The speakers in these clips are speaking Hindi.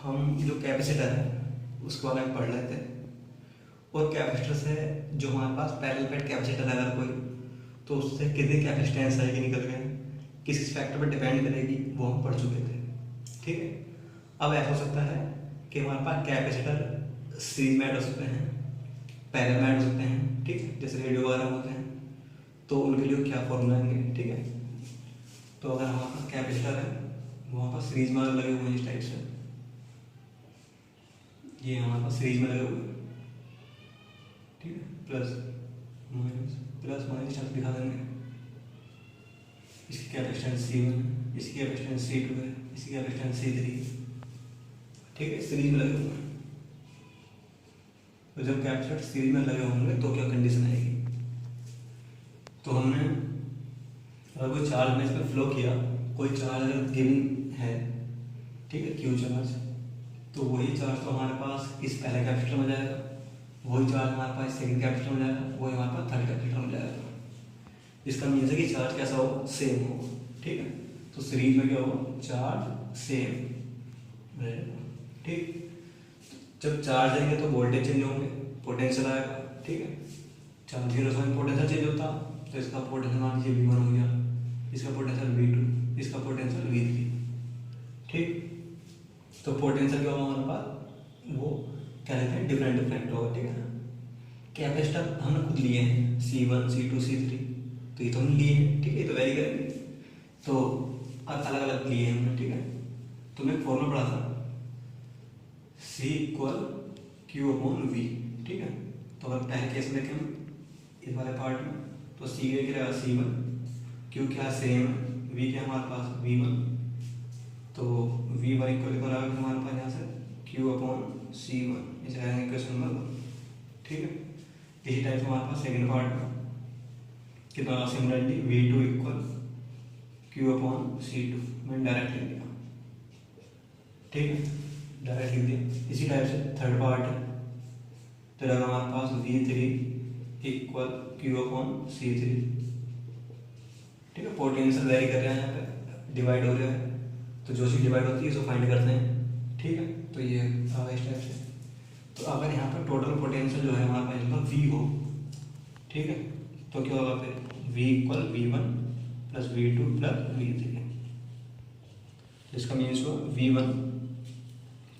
हम जो कैपेसिटर है उसको बारे में पढ़ लेते हैं। और कैपेसिटर से जो हमारे पास पैरेलल प्लेट कैपेसिटर है अगर कोई, तो उससे कितनी कैपेसिटेंस आएगी निकल के, किस फैक्टर पर डिपेंड करेगी, वो हम पढ़ चुके थे। ठीक है, अब ऐसा हो सकता है कि हमारे पास कैपेसिटर सीरीज में ऐड हो सकते हैं, पैरेलल में ऐड हो सकते हैं। ठीक है, जैसे रेडियो वगैरह होते हैं तो उनके लिए क्या फॉर्मूला आएंगे। ठीक है, तो अगर हमारे पास कैपेसिटर है वहाँ पर सीरीज में लगे हुए हैं इस टाइप से, ये हमारे पास सीरीज में लगे हुए हैं। ठीक है, प्लस माइनस दिखा देंगे। इसकी कैपेसिटेंस C1, इसकी कैपेसिटेंस C2 है, इसकी कैपेसिटेंस C3। ठीक है, सीरीज में लगे हुए हैं। तो जब कैपेसिटर सीरीज में लगे होंगे तो क्या कंडीशन आएगी, तो हमने अगर कोई चार्ज हमने इसमें फ्लो किया, कोई चार्ज अगर गिवन है, ठीक है, क्यू चार्ज, तो वही चार्ज तो हमारे पास इस पहले कैपेसिटर में जाएगा, वही चार्ज हमारे पास सेकंड कैपेसिटर में जाएगा, वही हमारे पास थर्ड कैपेसिटर में जाएगा। इसका मीन्स है कि चार्ज कैसा हो, सेम हो। ठीक है, तो सीरीज में क्या होगा, चार्ज सेम रहेगा। ठीक, जब चार्ज आएंगे तो वोल्टेज चेंज होंगे, पोटेंशियल आएगा। ठीक है, चार्ज 0 से पोटेंशियल चेंज होता, तो इसका पोटेंशियल मान लीजिए V1 हो गया, इसका पोटेंशियल V2, इसका पोटेंशियल V3। ठीक, तो पोटेंशियल क्या होगा हमारे पास, वो क्या कहते हैं, डिफरेंट होगा। ठीक है ना, कैपेसिटर हमने खुद लिए हैं C1, C2, C3, तो ये तो हमने लिए हैं। ठीक है, ये तो वेरी करेंगे, तो अलग अलग लिए हैं हमने। ठीक है, तो मैं फॉर्मूला पढ़ा था C = Q/V। ठीक है, तो अगर पहले केस में देखें इस वाले पार्ट में, तो C क्या रहेगा C1, Q क्या सेम, V क्या हमारे पास V1, तो V1 इक्वल हमारे पास यहाँ से Q/C1, इसे रहेगा इक्वेशन नंबर 1। ठीक है, इसी टाइप से हमारे पास सेकंड पार्ट में कितना सिमिलरली V2 इक्वल Q/C2, मैंने डायरेक्ट लिख दिया। ठीक है, डायरेक्ट लिख दिया। इसी टाइप से थर्ड पार्ट है, तो रहेगा हमारे पास V3 इक्वल Q/C3। ठीक है, पोटेंशियल वेरी कर रहे हैं, यहाँ पे डिवाइड हो रहा है, तो जो चीज़ डिवाइड होती है उसको फाइंड करते हैं। ठीक है, तो ये आगे इस टाइप से। तो अगर यहाँ पर टोटल पोटेंशियल जो है हमारे पास इसका V हो, ठीक है, तो क्या होगा फिर V = V1 + V2 + V3। इसका मीन्स हुआ V1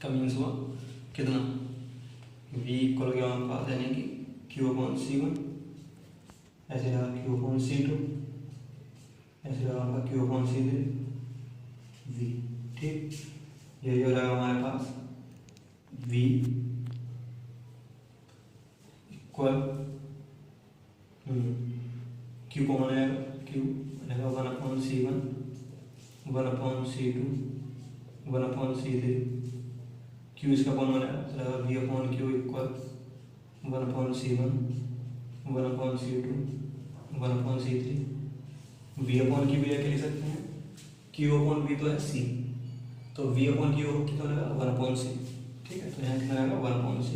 का मीन्स हुआ कितना, V इक्वल क्या हमारे पास, यानी कि Q/C1, ऐसे रहा Q/C2, ऐसे रहा आपका Q/C3 V। ठीक, ये जो रहेगा हमारे पास V इक्वल Q कॉमन आएगा, Q रहेगा 1/C1, 1/C2, 1/C3। Q इसका कॉमन है, तो रहेगा V/Q equal 1/C1, 1/C2, 1/C3। V/Q भी क्या लिख सकते हैं, Q/V तो है C, तो V/Q कितना रहेगा 1/C। ठीक है, तो यहाँ कितना रहेगा 1/C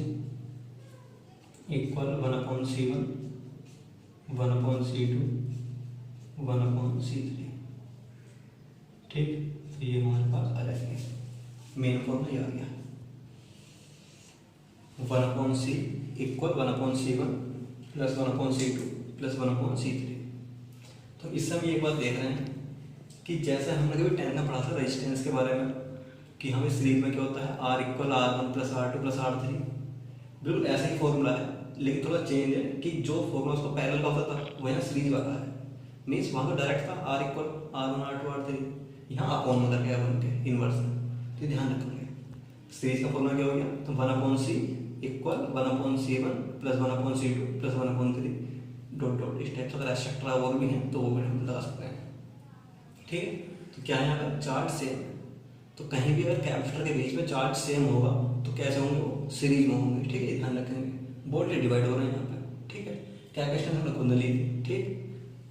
equal 1/C1, 1/C2, 1/C3। ठीक, तो ये हमारे पास आ जाएंगे, मेन फॉर्मूला ये आ गया 1/C equal 1/C1 + 1/C2 + 1/C3। तो इस समय एक बात देख रहे हैं कि जैसे हमने कभी 10th में पढ़ा था रेजिस्टेंस के बारे में, कि हमें सीरीज में क्या होता है R = R1 + R2 + R3, बिल्कुल ऐसा ही फॉर्मूला है, लेकिन थोड़ा चेंज है कि जो फॉर्मूला उसको पैरेलल का होता था वो यहाँ सीरीज वाला है। मीन्स वहाँ तो डायरेक्ट था R = R1 R2 R3, यहाँ अपॉन में गया बन के इनवर्स में, तो ध्यान रखेंगे। सीरीज का फॉर्मूला क्या हो गया, तो 1/C इक्वल 1/C1 + 1/C2 + 1/3 ... इस टाइप से अगर एक्सेट्रा और भी हैं तो वो भी हम लगा सकते हैं। ठीक है, तो क्या है यहाँ पर चार्ज सेम, तो कहीं भी अगर कैपेसिटर के बीच में चार्ज सेम होगा तो कैसे होंगे, वो सीरीज में होंगे। ठीक है, ध्यान रखेंगे, वोल्टेज डिवाइड हो रहे हैं यहाँ पे। ठीक है, कैपेसिटर हमने खुद ली थी। ठीक,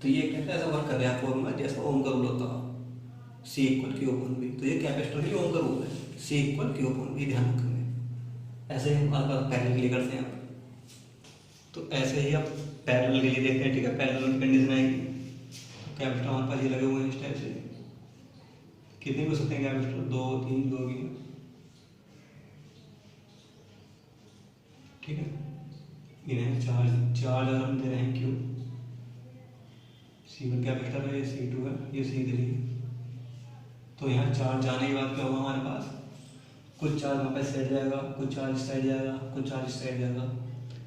तो ये कहते हैं ऐसा वर्क कर रहा है फॉर्मूला जैसा ओम का रूल होता है, C = Q/V। तो ये कैपेसिटर के लिए ओम का रूल है, C = Q/V, ध्यान रखेंगे। ऐसे ही हमारे पास पैरेलल के लिए करते हैं आप, तो ऐसे ही आप पैरेलल के लिए देखते हैं। ठीक है, पैरेलल की कंडीशन आएगी, कैपेसिटर हमारे पास ये लगे हुए हैं इस टाइप से, कितने भी हो सकते हैं कैपेसिटर, 2 3 2 भी, ठीक है। इन्हें चार्ज अगर हम दे रहे हैं क्यू, C1 कैपिटल है, ये C2 है, ये C3 है, तो यहाँ चार्ज जाने के बाद क्या होगा हमारे पास, कुछ चार्ज वहाँ पे साइड जाएगा, कुछ चार्ज साइड जाएगा, कुछ चार्ज साइड जाएगा।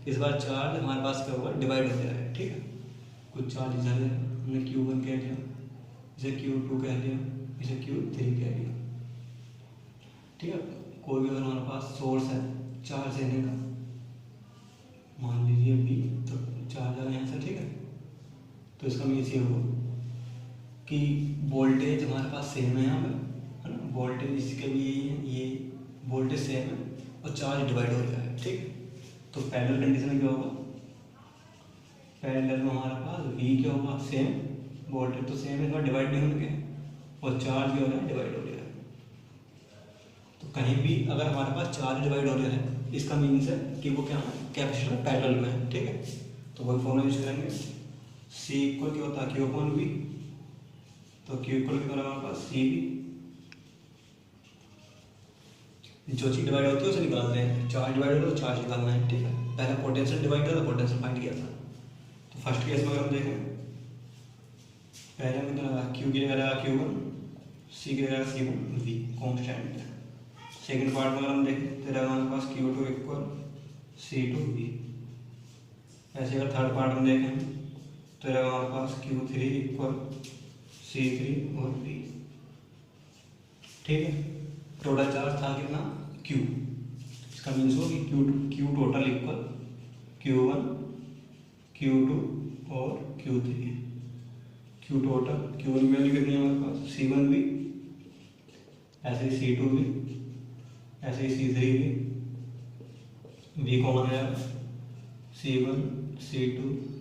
इस बार चार्ज हमारे पास क्या होगा, डिवाइड हो जाएगा। ठीक है, कुछ चार्ज इधर है, हमने Q1 कह दिया, इसे Q2 कह दिया, इसे Q3 कह दिया। ठीक है, कोई भी अगर हमारे पास सोर्स है चार्ज देने का, मान लीजिए B, तो चार्ज आ यहाँ से। ठीक है, तो इसका मीन्स ये होगा कि वोल्टेज हमारे पास सेम है यहाँ पे, है ना, वोल्टेज इसके भी ये वोल्टेज सेम है और चार्ज डिवाइड हो रहा है। ठीक है, तो पैरेलल कंडीशन में क्या होगा, पैरेलल में हमारे पास V क्या होगा, सेम, वोल्टेज तो सेम है, इसमें डिवाइड नहीं होंगे और चार्ज भी हो रहा है, डिवाइड हो रहा है। तो कहीं भी अगर हमारे पास चार्ज डिवाइड हो रहा है, इसका मीन्स है कि वो क्या है, कैपेसिटर पैरेलल में है। ठीक है, तो वही फॉर्मूला यूज करेंगे, C इक्वल क्या होता है, Q अपॉन V, तो Q इक्वल क्या होगा हमारे पास, C V। जो चीज़ डिवाइड होती है उसे निकालते हैं, चार्ज डिवाइड हो तो चार्ज निकालना है। ठीक है, पहले पोटेंशियल डिवाइड था तो पोटेंशियल फाइंड किया था। तो फर्स्ट केस में अगर हम देखें, पहले में तो लगा Q की जगह लगा Q1, C की जगह C1, V कॉन्स्टेंट है। सेकेंड पार्ट में अगर हम देखें तो लगा हमारे पास Q2 इक्वल C2 V। ऐसे अगर थर्ड पार्ट में देखें तो लगा हमारे पास Q3 इक्वल C3 और V। ठीक है, टोटल चार्ज था कितना, Q। इसका मीन्स हो कि Q total equal Q1, Q2 और Q3। Q टोटल, Q1 की वैल्यू कितनी है हमारे पास, C1 भी, ऐसे ही C2 भी, ऐसे ही C3 भी, V कॉमन है C1, C2,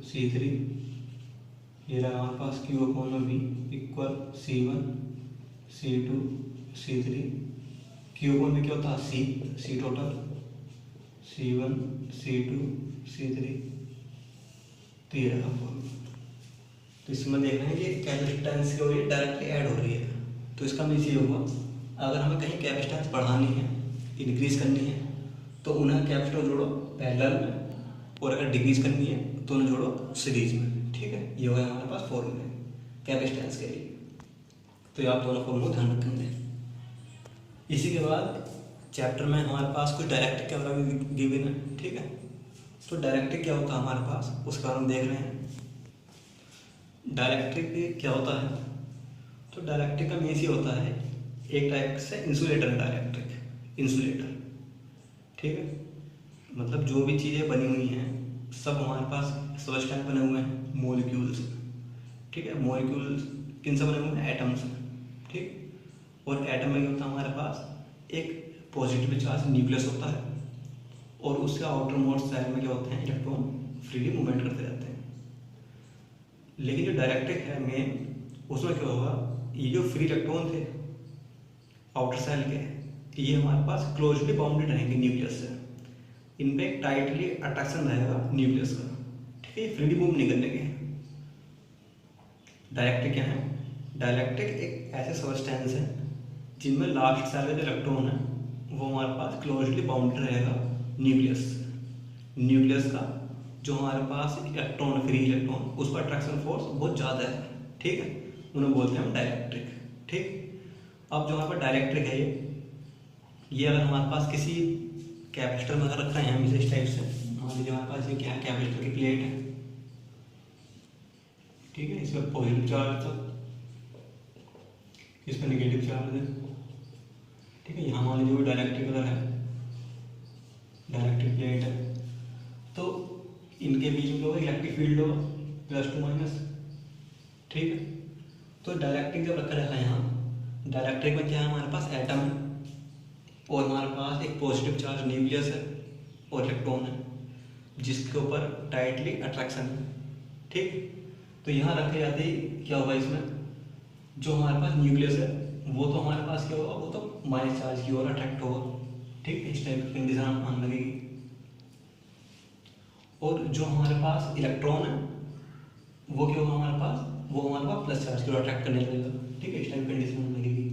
C3, ये रहा हमारे पास Q upon V equal C1, C2, C3। Q upon V क्या होता है, C total, C1, C2, C3, तो ये रहा फॉर्मूला। तो इसमें देख रहे हैं कि कैपेसिटेंस की वजह डायरेक्टली ऐड हो रही है, तो इसका मीन्स ये होगा अगर हमें कहीं कैपेसिटेंस बढ़ानी है, इंक्रीज करनी है, तो उन्हें कैपेसिटर जोड़ो पैरेलल में, और अगर डिक्रीज करनी है तो उन्हें जोड़ो सीरीज में। ठीक है, ये होगा हमारे पास फॉर्मूले कैपेसिटेंस के लिए। तो ये आप दोनों फॉर्मूला ध्यान रखेंगे। इसी के बाद चैप्टर में हमारे पास कुछ डायरेक्ट्रिक के बारे में गिवन है। ठीक है, तो डायरेक्ट्रिक क्या होता है हमारे पास, उसका हम देख रहे हैं। डायरेक्ट्रिक क्या होता है, तो डायरेक्ट्रिक का मीन्स ये होता है, एक टाइप से इंसुलेटर है डायरेक्ट्रिक, इंसुलेटर। ठीक है, मतलब जो भी चीज़ें बनी हुई हैं सब हमारे पास सबस्टेंस बने हुए हैं मॉलिक्यूल्स। ठीक है, मॉलिक्यूल्स किन से बने हुए हैं, एटम्स। ठीक, और एटम में क्या होता है हमारे पास एक पॉजिटिव चार्ज न्यूक्लियस होता है, और उसके आउटर मोस्ट साइड में क्या होते हैं, इलेक्ट्रॉन फ्रीली मूवमेंट करते रहते हैं। लेकिन जो डायरेक्ट्रिक है मेन, उसमें क्या होगा, ये जो फ्री इलेक्ट्रॉन थे आउटर सेल के, ये हमारे पास क्लोजली बाउंडेड रहेंगे न्यूक्लियस से, इन पे टाइटली अट्रैक्शन रहेगा न्यूक्लियस का। ठीक है, ये फ्रीली मूव नहीं करने के। डायरेक्ट्रिक क्या है, डायरेक्ट्रिक एक ऐसे सबस्टेंस है जिनमें लास्ट सेल का जो इलेक्ट्रॉन है वो हमारे पास क्लोजली बाउंडेड रहेगा न्यूक्लियस। न्यूक्लियस का जो हमारे पास इलेक्ट्रॉन, फ्री इलेक्ट्रॉन, उस पर अट्रैक्शन फोर्स बहुत ज़्यादा है। ठीक है, उन्हें बोलते हैं हम डायरेक्ट्रिक। ठीक, अब जो हमारे पास डायरेक्ट्रिक है, ये अगर हमारे पास किसी कैपेसिटर में अगर रख रहे हैं हम इस टाइप से, मान लीजिए हमारे पास ये क्या है, कैपेसिटर की प्लेट है। ठीक है, इस पर पॉजिटिव चार्ज था, इस पर नेगेटिव चार्ज है। ठीक है, यहाँ मान लीजिए वो डायरेक्ट्रिक कलर है, डायरेक्ट्रिक प्लेट है, तो इनके बीच में होगा इलेक्ट्रिक फील्ड होगा +2-। ठीक है, तो डायरेक्ट्रिक जब रखा रहता है यहाँ, डायरेक्ट्रिक में क्या है, हमारे पास एटम है और हमारे पास एक पॉजिटिव चार्ज न्यूक्लियस है और इलेक्ट्रॉन है जिसके ऊपर टाइटली अट्रैक्शन है। ठीक, तो यहाँ रखे जाते ही क्या होगा, इसमें जो हमारे पास न्यूक्लियस है वो तो हमारे पास क्या होगा, वो तो माइनस चार्ज की ओर अट्रैक्ट होगा। ठीक, इस टाइप की कंडीशन आने लगेगी। और जो हमारे पास इलेक्ट्रॉन है वो क्या होगा हमारे पास, वो हमारे पास प्लस चार्ज की ओर अट्रैक्ट करने लगेगा। ठीक है, इस टाइप की कंडीशन आने लगेगी,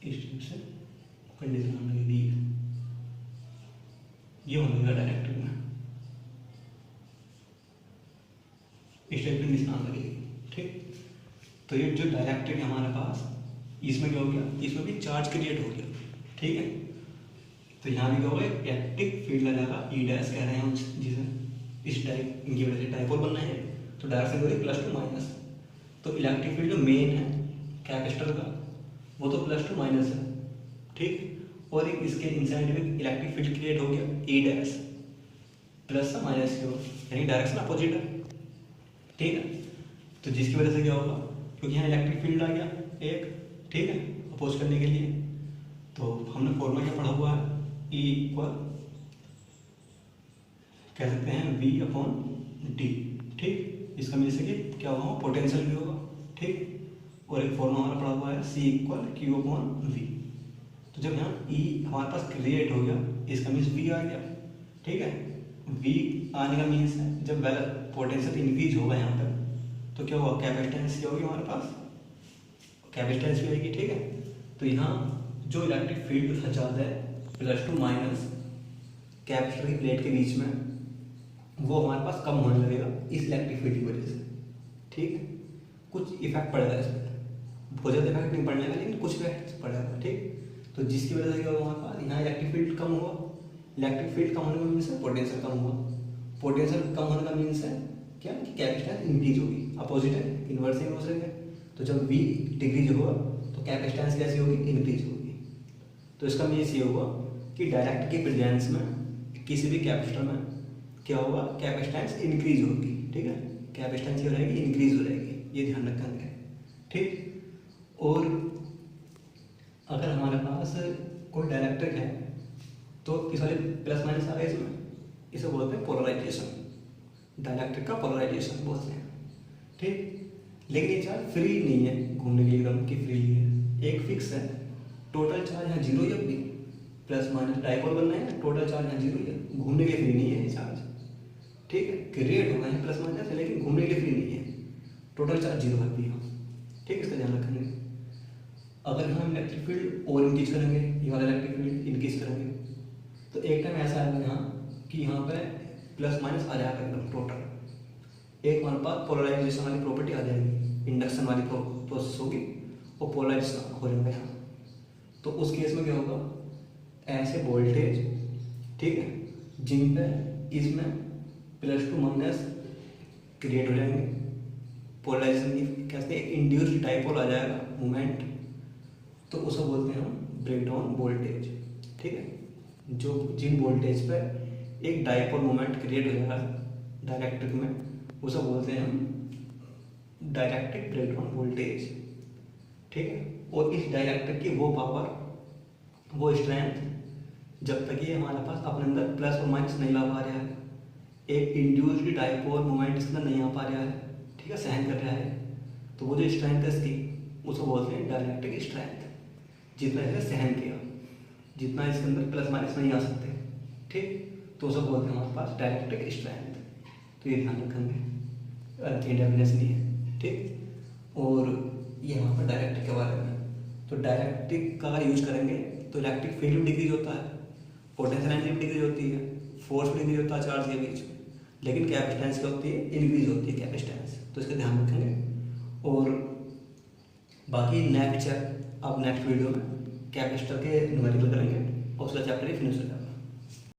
इस टाइप से कंडीशन आने लगेगी। ये होने लगेगा डायरेक्ट्रिक में, इस टाइप की निशान लगेगी। ठीक, तो ये जो डायरेक्ट्रिक है हमारे पास, इसमें क्या हो गया, इसमें भी चार्ज क्रिएट हो गया। ठीक है, तो यहाँ भी क्या होगा, इलेक्ट्रिक फील्ड आ जाएगा, ई डैश कह रहे हैं हम जिसे, इस टाइप इनकी वजह से डाइपोल बनना है तो डायरेक्शन हो रही है प्लस टू माइनस। तो इलेक्ट्रिक फील्ड जो मेन है कैपेसिटर का वो तो प्लस टू माइनस है। ठीक, और एक इसके इनसाइड में इलेक्ट्रिक फील्ड क्रिएट हो गया ई डैश, प्लस से माइनस की ओर, यानी डायरेक्शन अपोजिट है। ठीक है, तो जिसकी वजह से क्या होगा, क्योंकि यहाँ इलेक्ट्रिक फील्ड आ गया एक, ठीक है, अपोज करने के लिए, तो हमने फॉर्मूला क्या पढ़ा हुआ है, E इक्वल कह सकते हैं V अपॉन डी। ठीक, इसका मीन से कि क्या होगा, पोटेंशियल भी होगा। ठीक, और एक फॉर्मूला हमारा पढ़ा हुआ है C equal Q upon V। तो जब यहाँ E हमारे पास क्रिएट हो गया, इसका मीन्स V आ गया। ठीक है, V आने का मीन्स है जब पोटेंशियल इंक्रीज होगा यहाँ पर तो क्या होगा, कैपेसिटेंस क्या होगी हमारे पास, कैपेसिटेंस भी आएगी। ठीक है, तो यहाँ जो इलेक्ट्रिक फील्ड ज़्यादा है प्लस टू माइनस कैपेसिटर की प्लेट के बीच में, वो हमारे पास कम होने लगेगा इस इलेक्ट्रिक फील्ड की वजह से। ठीक, कुछ इफेक्ट पड़ेगा इस पर, बहुत ज़्यादा इफेक्ट नहीं पड़ने का, लेकिन कुछ इफेक्ट पड़ेगा। ठीक, तो जिसकी वजह से क्या होगा, हमारे पास यहाँ इलेक्ट्रिक फील्ड कम हुआ, इलेक्ट्रिक फील्ड कम होने का मीन्स है पोटेंशियल कम हुआ, पोटेंशियल कम होने का मीन्स है क्या, कि कैपेसिटेंस इंक्रीज होगी, अपोजिट है, इन्वर्स है। तो जब V डिक्रीज होगा तो कैपेसिटेंस कैसी होगी, इंक्रीज होगी। तो इसका मीन्स ये होगा कि डायरेक्ट के प्रेजेंस में किसी भी कैपेसिटर में क्या होगा, कैपेसिटेंस इंक्रीज होगी। ठीक है, कैपेसिटेंस क्या हो जाएगी, इंक्रीज हो जाएगी, ये ध्यान रखेंगे। ठीक, और अगर हमारे पास कोई डायरेक्ट्रिक है तो इस वाले प्लस माइनस आ गए इसमें, इसे बोलते हैं पोलराइजेशन, डायरेक्ट्रिक का पोलराइजेशन बोलते हैं। ठीक, लेकिन ये चार्ज फ्री नहीं है घूमने के लिए, एकदम की फ्री है, एक फिक्स है, टोटल चार्ज यहाँ जीरो जब भी प्लस माइनस डाइपोल बनना है, टोटल चार्ज यहाँ जीरो है, घूमने के लिए फ्री नहीं है ये चार्ज। ठीक है, क्रिएट होगा है प्लस माइनस, लेकिन घूमने के लिए फ्री नहीं है, टोटल चार्ज जीरो है भी यहाँ। ठीक, इसका ध्यान रखेंगे। अगर हम इलेक्ट्रिक फील्ड और इंक्रीज करेंगे, ये वाला इलेक्ट्रिक फील्ड इंक्रीज करेंगे, तो एक टाइम ऐसा आएगा यहाँ कि यहाँ पे प्लस माइनस आ जाएगा एकदम टोटल, एक हमारे पास पोलराइजेशन वाली प्रॉपर्टी आ जाएगी, इंडक्शन वाली प्रोसेस होगी और पोलराइजेशन हो जाएगा यहाँ। तो उस केस में क्या होगा, ऐसे वोल्टेज, ठीक है, जिन पे इसमें प्लस टू माइनस क्रिएट हो जाएंगे, पोलराइजेशन की कहते हैं इंड्यूस्ड डाइपोल आ जाएगा मोमेंट, तो उसे बोलते हैं हम ब्रेकडाउन वोल्टेज। ठीक है, जो जिन वोल्टेज पे एक डाइपोल मोमेंट क्रिएट हो जाएगा डायरेक्ट्रिक में, उसे बोलते हैं हम डायरेक्ट्रिक ब्रेकडाउन वोल्टेज। ठीक है, और इस डायरेक्ट्रिक की वो पावर, वो स्ट्रेंथ, जब तक ये हमारे पास अपने अंदर प्लस और माइनस नहीं ला पा रहा है, एक इंड्यूस्ड डाइपोल मोमेंट इसके अंदर नहीं आ पा रहा है, ठीक है, सहन कर रहा है, तो वो जो स्ट्रेंथ है इसकी, उसे बोलते हैं डायरेक्ट्रिक स्ट्रेंथ। जितना इसने सहन किया, जितना इसके अंदर प्लस माइनस नहीं आ सकते, ठीक, तो उसे बोलते हैं हमारे पास डायरेक्ट्रिक स्ट्रेंथ। तो ये ध्यान रखेंगे, ये डेफिनेशन ही है। ठीक, और ये हमारे पास डायरेक्ट्रिक के बारे में, तो डायरेक्ट्रिक का अगर यूज करेंगे तो इलेक्ट्रिक फील्ड भी डिक्रीज होता है, पोटेंशियल एनर्जी भी डिक्रीज होती है, फोर्स भी डिक्रीज होता है चार्ज के बीच में, लेकिन कैपेसिटेंस क्या होती है, इंक्रीज होती है कैपेसिटेंस। तो इसका ध्यान रखेंगे। और बाकी नेक्स्ट, अब नेक्स्ट वीडियो में कैपेसिटर के न्यूमेरिकल करेंगे और उसका चैप्टर ही फिनिश हो जाएगा।